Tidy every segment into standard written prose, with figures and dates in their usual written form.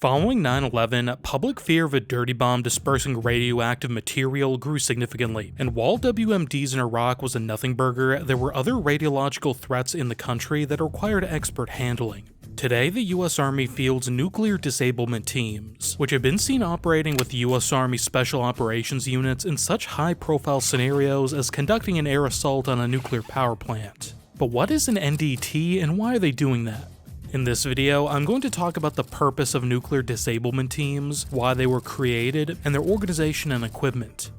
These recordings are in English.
Following 9/11, public fear of a dirty bomb dispersing radioactive material grew significantly, and while WMDs in Iraq was a nothing burger, there were other radiological threats in the country that required expert handling. Today, the US Army fields nuclear disablement teams, which have been seen operating with the US Army Special Operations units in such high-profile scenarios as conducting an air assault on a nuclear power plant. But what is an NDT and why are they doing that? In this video, I'm going to talk about the purpose of nuclear disablement teams, why they were created, and their organization and equipment.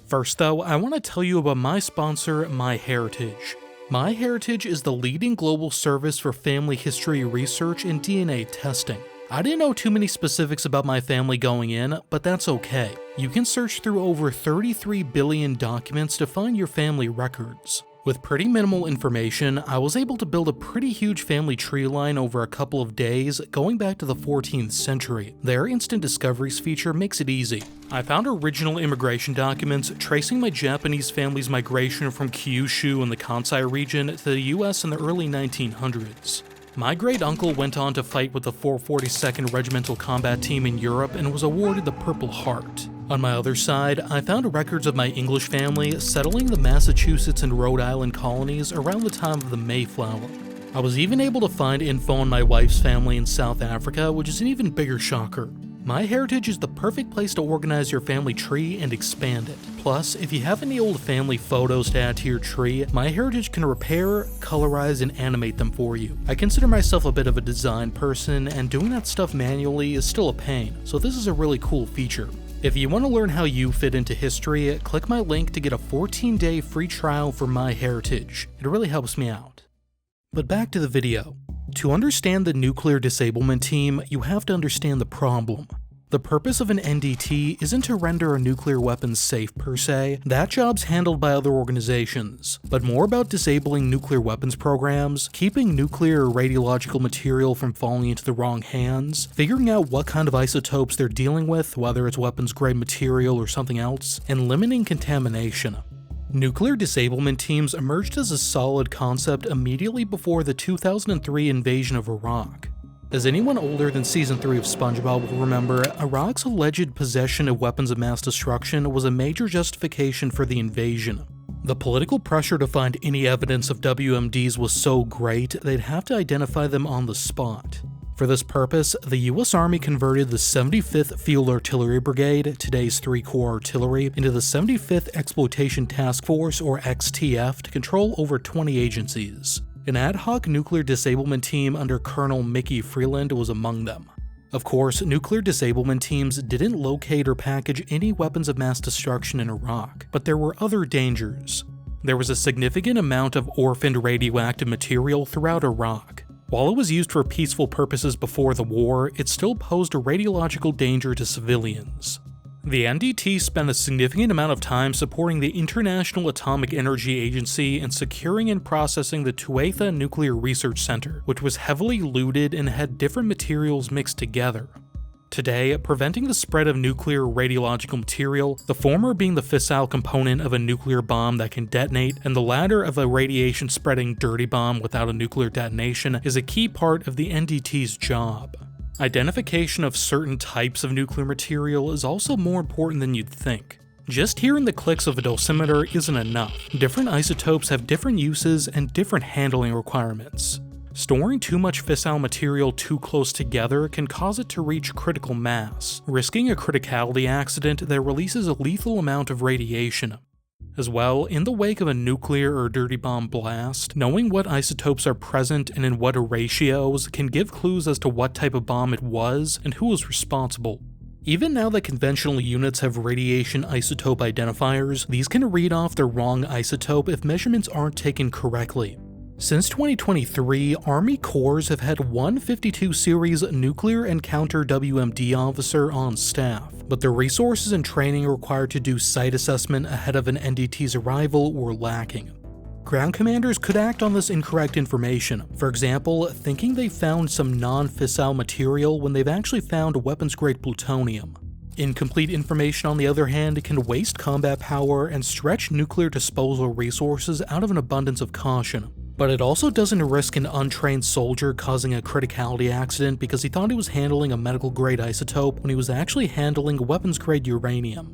First though, I want to tell you about my sponsor, MyHeritage. MyHeritage is the leading global service for family history research and DNA testing. I didn't know too many specifics about my family going in, but that's okay. You can search through over 33 billion documents to find your family records. With pretty minimal information, I was able to build a pretty huge family tree line over a couple of days, going back to the 14th century. Their Instant Discoveries feature makes it easy. I found original immigration documents tracing my Japanese family's migration from Kyushu in the Kansai region to the US in the early 1900s. My great-uncle went on to fight with the 442nd Regimental Combat Team in Europe and was awarded the Purple Heart. On my other side, I found records of my English family settling the Massachusetts and Rhode Island colonies around the time of the Mayflower. I was even able to find info on my wife's family in South Africa, which is an even bigger shocker. MyHeritage is the perfect place to organize your family tree and expand it. Plus, if you have any old family photos to add to your tree, MyHeritage can repair, colorize, and animate them for you. I consider myself a bit of a design person, and doing that stuff manually is still a pain, so this is a really cool feature. If you want to learn how you fit into history, click my link to get a 14-day free trial for MyHeritage. It really helps me out. But back to the video. To understand the nuclear disablement team, you have to understand the problem. The purpose of an NDT isn't to render a nuclear weapon safe per se, that job's handled by other organizations, but more about disabling nuclear weapons programs, keeping nuclear or radiological material from falling into the wrong hands, figuring out what kind of isotopes they're dealing with, whether it's weapons grade material or something else, and limiting contamination. Nuclear disablement teams emerged as a solid concept immediately before the 2003 invasion of Iraq. As anyone older than Season 3 of SpongeBob will remember, Iraq's alleged possession of weapons of mass destruction was a major justification for the invasion. The political pressure to find any evidence of WMDs was so great, they'd have to identify them on the spot. For this purpose, the US Army converted the 75th Field Artillery Brigade, today's 3 Corps Artillery, into the 75th Exploitation Task Force, or XTF, to control over 20 agencies. An ad hoc nuclear disablement team under Colonel Mickey Freeland was among them. Of course, nuclear disablement teams didn't locate or package any weapons of mass destruction in Iraq, but there were other dangers. There was a significant amount of orphaned radioactive material throughout Iraq. While it was used for peaceful purposes before the war, it still posed a radiological danger to civilians. The NDT spent a significant amount of time supporting the International Atomic Energy Agency in securing and processing the Tuatha Nuclear Research Center, which was heavily looted and had different materials mixed together. Today, preventing the spread of nuclear radiological material, the former being the fissile component of a nuclear bomb that can detonate, and the latter of a radiation-spreading dirty bomb without a nuclear detonation, is a key part of the NDT's job. Identification of certain types of nuclear material is also more important than you'd think. Just hearing the clicks of a dosimeter isn't enough. Different isotopes have different uses and different handling requirements. Storing too much fissile material too close together can cause it to reach critical mass, risking a criticality accident that releases a lethal amount of radiation. As well, in the wake of a nuclear or dirty bomb blast, knowing what isotopes are present and in what ratios can give clues as to what type of bomb it was and who was responsible. Even now that conventional units have radiation isotope identifiers, these can read off the wrong isotope if measurements aren't taken correctly. Since 2023, Army Corps have had one 52 series nuclear encounter WMD officer on staff, but the resources and training required to do site assessment ahead of an NDT's arrival were lacking. Ground commanders could act on this incorrect information, for example, thinking they found some non-fissile material when they've actually found weapons-grade plutonium. Incomplete information, on the other hand, can waste combat power and stretch nuclear disposal resources out of an abundance of caution. But it also doesn't risk an untrained soldier causing a criticality accident because he thought he was handling a medical-grade isotope when he was actually handling weapons-grade uranium.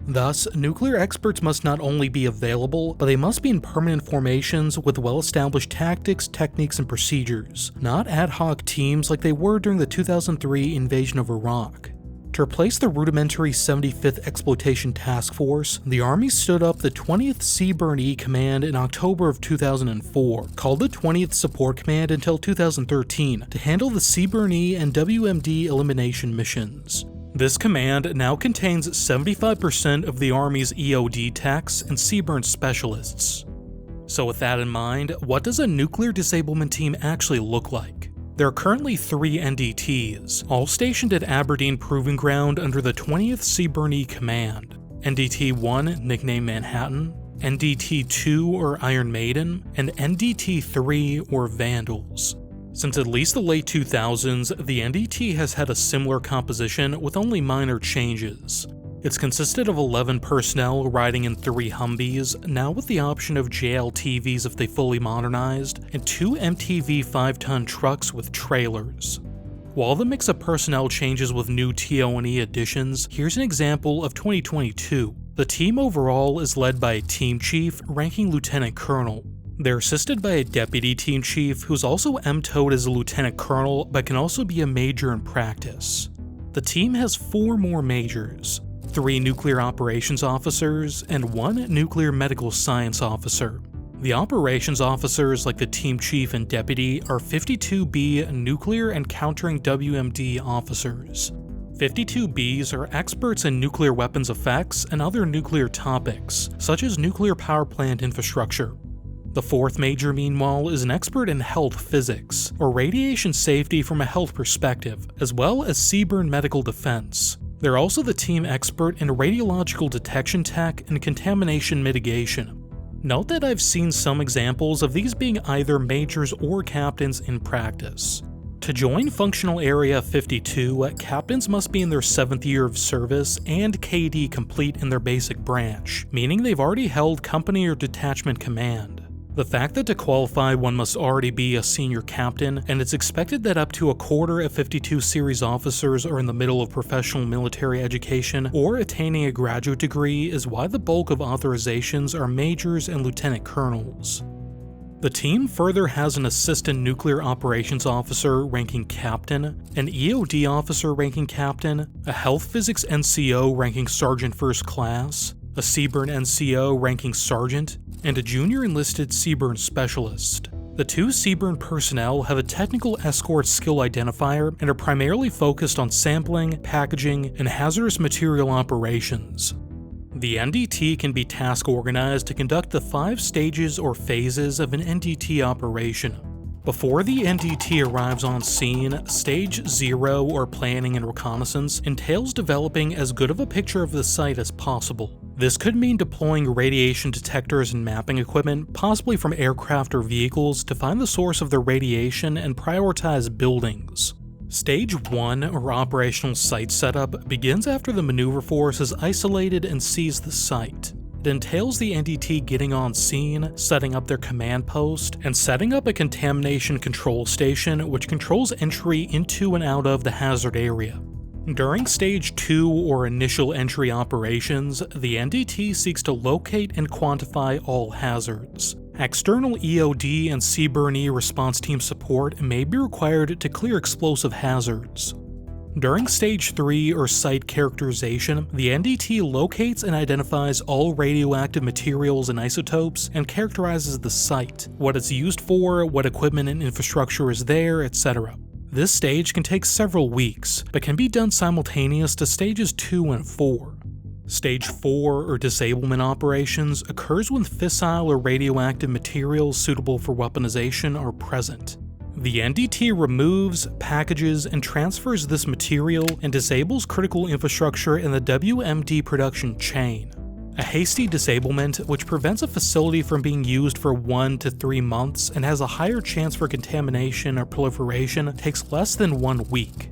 Thus, nuclear experts must not only be available, but they must be in permanent formations with well-established tactics, techniques, and procedures, not ad hoc teams like they were during the 2003 invasion of Iraq. To replace the rudimentary 75th Exploitation Task Force, the Army stood up the 20th CWMD Command in October of 2004, called the 20th Support Command until 2013, to handle the CWMD and WMD elimination missions. This command now contains 75% of the Army's EOD techs and CBRN specialists. So with that in mind, what does a nuclear disablement team actually look like? There are currently 3 NDTs, all stationed at Aberdeen Proving Ground under the 20th CBRN Command. NDT-1, nicknamed Manhattan, NDT-2 or Iron Maiden, and NDT-3 or Vandals. Since at least the late 2000s, the NDT has had a similar composition with only minor changes. It's consisted of 11 personnel riding in 3 Humvees, now with the option of JLTVs if they fully modernized, and 2 MTV 5-ton trucks with trailers. While the mix of personnel changes with new TO&E additions, here's an example of 2022. The team overall is led by a team chief ranking lieutenant colonel. They're assisted by a deputy team chief who's also MTO'd as a lieutenant colonel but can also be a major in practice. The team has 4 more majors, 3 nuclear operations officers, and 1 nuclear medical science officer. The operations officers, like the team chief and deputy, are 52B nuclear and countering WMD officers. 52Bs are experts in nuclear weapons effects and other nuclear topics, such as nuclear power plant infrastructure. The 4th major, meanwhile, is an expert in health physics, or radiation safety from a health perspective, as well as CBRN medical defense. They're also the team expert in radiological detection tech and contamination mitigation. Note that I've seen some examples of these being either majors or captains in practice. To join Functional Area 52, captains must be in their 7th year of service and KD complete in their basic branch, meaning they've already held company or detachment command. The fact that to qualify one must already be a senior captain, and it's expected that up to a quarter of 52 series officers are in the middle of professional military education or attaining a graduate degree, is why the bulk of authorizations are majors and lieutenant colonels. The team further has an assistant nuclear operations officer ranking captain, an EOD officer ranking captain, a health physics NCO ranking sergeant first class, a CBRN NCO ranking sergeant, and a junior enlisted CBRN specialist. The 2 CBRN personnel have a technical escort skill identifier and are primarily focused on sampling, packaging, and hazardous material operations. The NDT can be task organized to conduct the 5 stages or phases of an NDT operation. Before the NDT arrives on scene, Stage 0 or planning and reconnaissance entails developing as good of a picture of the site as possible. This could mean deploying radiation detectors and mapping equipment, possibly from aircraft or vehicles, to find the source of the radiation and prioritize buildings. Stage 1, or operational site setup, begins after the maneuver force has isolated and seized the site. It entails the NDT getting on scene, setting up their command post, and setting up a contamination control station which controls entry into and out of the hazard area. During Stage 2 or initial entry operations, the NDT seeks to locate and quantify all hazards. External EOD and CBRN response team support may be required to clear explosive hazards. During Stage 3 or site characterization, the NDT locates and identifies all radioactive materials and isotopes and characterizes the site, what it's used for, what equipment and infrastructure is there, etc. This stage can take several weeks, but can be done simultaneous to Stages 2 and 4. Stage 4, or disablement operations, occurs when fissile or radioactive materials suitable for weaponization are present. The NDT removes, packages, and transfers this material and disables critical infrastructure in the WMD production chain. A hasty disablement, which prevents a facility from being used for 1 to 3 months and has a higher chance for contamination or proliferation, takes less than 1 week.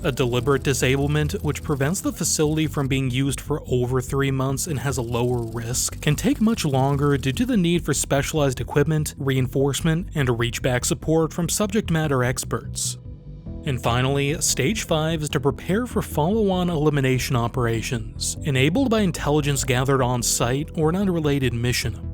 A deliberate disablement, which prevents the facility from being used for over 3 months and has a lower risk, can take much longer due to the need for specialized equipment, reinforcement, and reachback support from subject matter experts. And finally, Stage 5 is to prepare for follow-on elimination operations, enabled by intelligence gathered on site or an unrelated mission.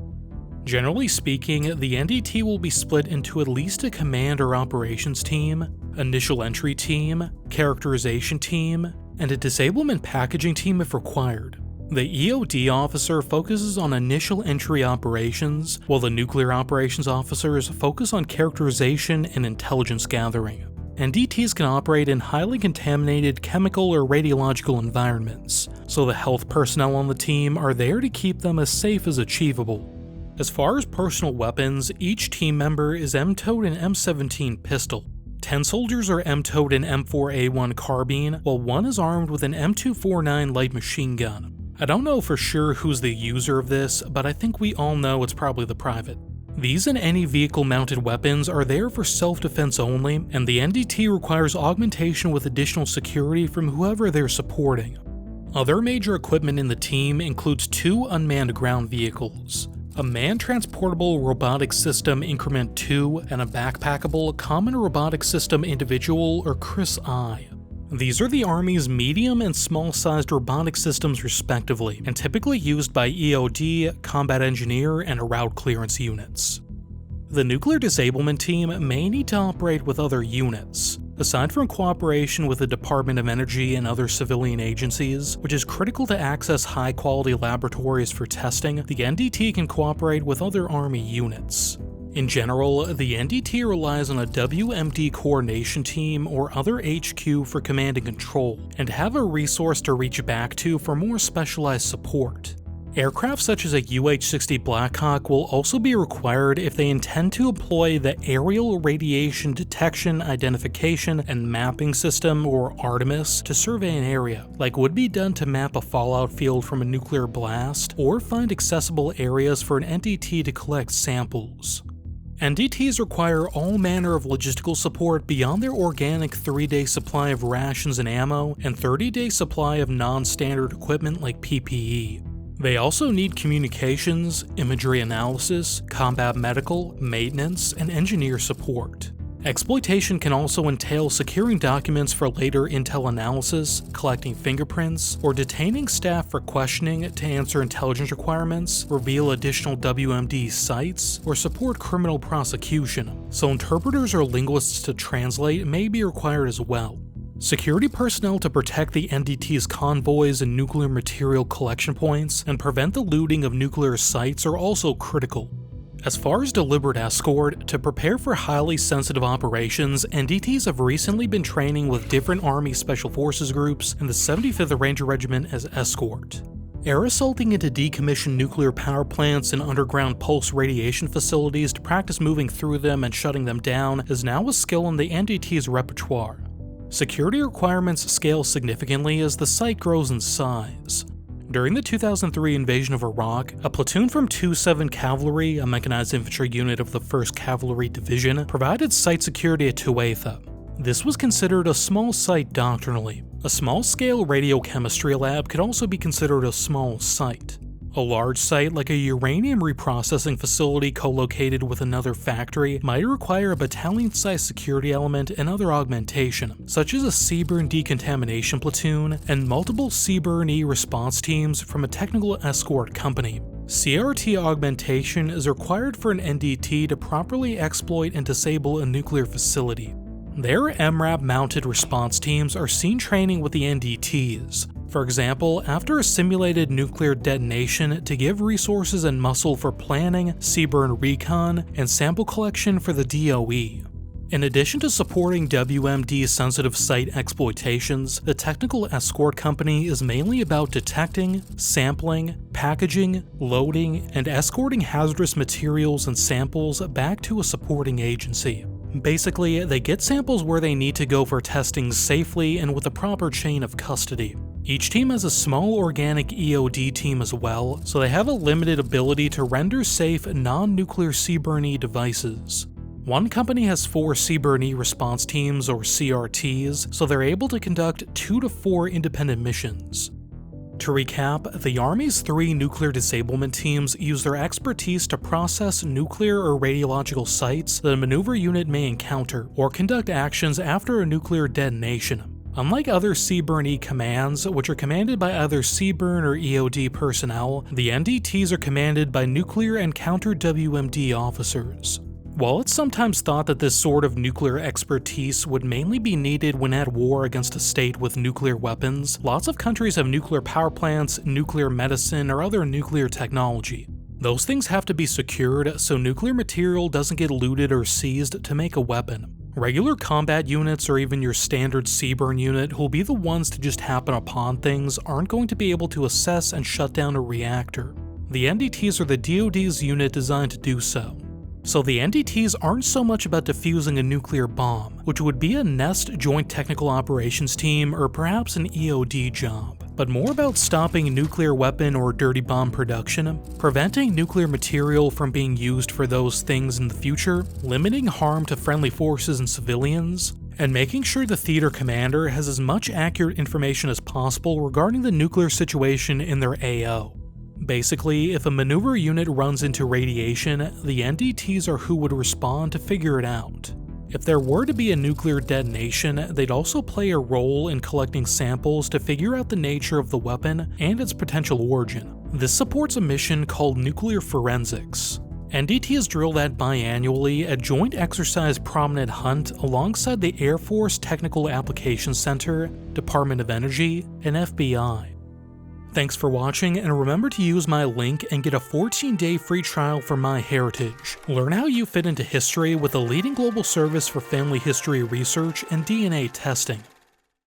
Generally speaking, the NDT will be split into at least a command or operations team, initial entry team, characterization team, and a disablement packaging team if required. The EOD officer focuses on initial entry operations, while the nuclear operations officers focus on characterization and intelligence gathering. NDTs can operate in highly contaminated chemical or radiological environments, so the health personnel on the team are there to keep them as safe as achievable. As far as personal weapons, each team member is M-toed an M17 pistol. 10 soldiers are M-toed an M4A1 carbine, while 1 is armed with an M249 light machine gun. I don't know for sure who's the user of this, but I think we all know it's probably the private. These and any vehicle-mounted weapons are there for self-defense only, and the NDT requires augmentation with additional security from whoever they're supporting. Other major equipment in the team includes 2 unmanned ground vehicles, a man-transportable robotic system Increment 2, and a backpackable Common Robotic System Individual or CRIS-I. These are the Army's medium and small-sized robotic systems respectively, and typically used by EOD, combat engineer, and route clearance units. The nuclear disablement team may need to operate with other units. Aside from cooperation with the Department of Energy and other civilian agencies, which is critical to access high-quality laboratories for testing, the NDT can cooperate with other Army units. In general, the NDT relies on a WMD coordination team or other HQ for command and control, and have a resource to reach back to for more specialized support. Aircraft such as a UH-60 Blackhawk will also be required if they intend to employ the Aerial Radiation Detection, Identification, and Mapping System, or ARTEMIS, to survey an area, like would be done to map a fallout field from a nuclear blast, or find accessible areas for an NDT to collect samples. NDTs require all manner of logistical support beyond their organic 3-day supply of rations and ammo, and 30-day supply of non-standard equipment like PPE. They also need communications, imagery analysis, combat medical, maintenance, and engineer support. Exploitation can also entail securing documents for later intel analysis, collecting fingerprints, or detaining staff for questioning to answer intelligence requirements, reveal additional WMD sites, or support criminal prosecution, so interpreters or linguists to translate may be required as well. Security personnel to protect the NDT's convoys and nuclear material collection points and prevent the looting of nuclear sites are also critical. As far as deliberate escort, to prepare for highly sensitive operations, NDTs have recently been training with different Army Special Forces groups and the 75th Ranger Regiment as Escort. Air assaulting into decommissioned nuclear power plants and underground pulse radiation facilities to practice moving through them and shutting them down is now a skill in the NDT's repertoire. Security requirements scale significantly as the site grows in size. During the 2003 invasion of Iraq, a platoon from 2-7 Cavalry, a mechanized infantry unit of the 1st Cavalry Division, provided site security at Tuatha. This was considered a small site doctrinally. A small-scale radiochemistry lab could also be considered a small site. A large site like a uranium reprocessing facility co-located with another factory might require a battalion-sized security element and other augmentation, such as a seaborne decontamination platoon and multiple CWMD response teams from a technical escort company. CRT augmentation is required for an NDT to properly exploit and disable a nuclear facility. Their MRAP-mounted response teams are seen training with the NDTs. For example, after a simulated nuclear detonation to give resources and muscle for planning, seaborne recon, and sample collection for the DOE. In addition to supporting WMD-sensitive site exploitations, the technical escort company is mainly about detecting, sampling, packaging, loading, and escorting hazardous materials and samples back to a supporting agency. Basically, they get samples where they need to go for testing safely and with a proper chain of custody. Each team has a small organic EOD team as well, so they have a limited ability to render safe non-nuclear CWMD devices. One company has 4 CWMD response teams, or CRTs, so they're able to conduct 2 to 4 independent missions. To recap, the Army's 3 nuclear disablement teams use their expertise to process nuclear or radiological sites that a maneuver unit may encounter, or conduct actions after a nuclear detonation. Unlike other CWMD commands, which are commanded by either CBRN or EOD personnel, the NDTs are commanded by nuclear and counter-WMD officers. While it's sometimes thought that this sort of nuclear expertise would mainly be needed when at war against a state with nuclear weapons, lots of countries have nuclear power plants, nuclear medicine, or other nuclear technology. Those things have to be secured so nuclear material doesn't get looted or seized to make a weapon. Regular combat units or even your standard CBRN unit who'll be the ones to just happen upon things aren't going to be able to assess and shut down a reactor. The NDTs are the DoD's unit designed to do so. So the NDTs aren't so much about defusing a nuclear bomb, which would be a NEST Joint Technical Operations Team or perhaps an EOD job, but more about stopping nuclear weapon or dirty bomb production, preventing nuclear material from being used for those things in the future, limiting harm to friendly forces and civilians, and making sure the theater commander has as much accurate information as possible regarding the nuclear situation in their AO. Basically, if a maneuver unit runs into radiation, the NDTs are who would respond to figure it out. If there were to be a nuclear detonation, they'd also play a role in collecting samples to figure out the nature of the weapon and its potential origin. This supports a mission called nuclear forensics. NDTs drill that biannually at Joint Exercise Prominent Hunt alongside the Air Force Technical Applications Center, Department of Energy, and FBI. Thanks for watching, and remember to use my link and get a 14-day free trial for MyHeritage. Learn how you fit into history with a leading global service for family history research and DNA testing.